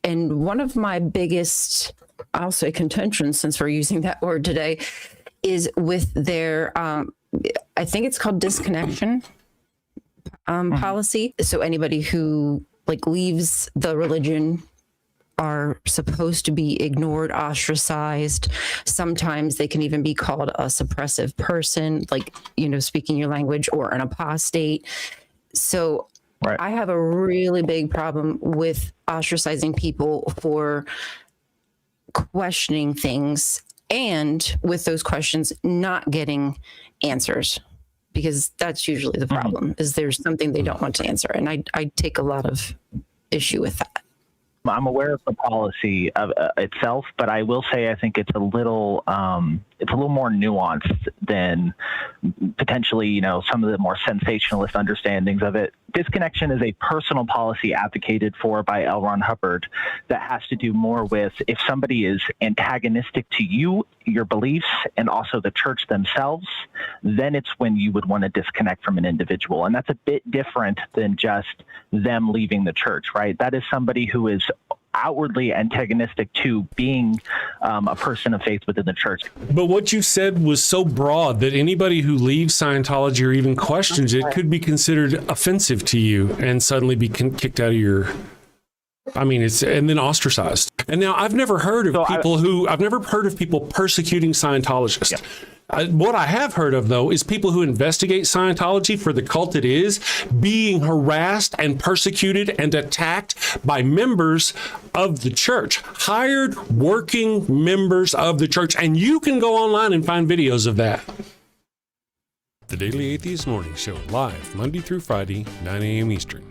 And one of my biggest, I'll say, contentions, since we're using that word today, is with their, I think it's called disconnection policy. So anybody who like leaves the religion are supposed to be ignored, ostracized. Sometimes they can even be called a suppressive person, like, you know, speaking your language, or an apostate. So right. I have a really big problem with ostracizing people for questioning things, and with those questions not getting answers, because that's usually the problem, is there's something they don't want to answer. And I take a lot of issue with that. I'm aware of the policy of itself, but I will say I think it's a little more nuanced than potentially, you know, some of the more sensationalist understandings of it. Disconnection is a personal policy advocated for by L. Ron Hubbard that has to do more with if somebody is antagonistic to you, your beliefs, and also the church themselves, then it's when you would want to disconnect from an individual. And that's a bit different than just them leaving the church, right? That is somebody who is outwardly antagonistic to being a person of faith within the church. But what you said was so broad that anybody who leaves Scientology or even questions it could be considered offensive to you and suddenly be kicked out of your... I mean, and then ostracized. And now I've never heard of people persecuting Scientologists. Yeah. What I have heard of, though, is people who investigate Scientology for the cult it is being harassed and persecuted and attacked by members of the church, hired working members of the church. And you can go online and find videos of that. The Daily Atheist Morning Show, live Monday through Friday, 9 a.m. Eastern.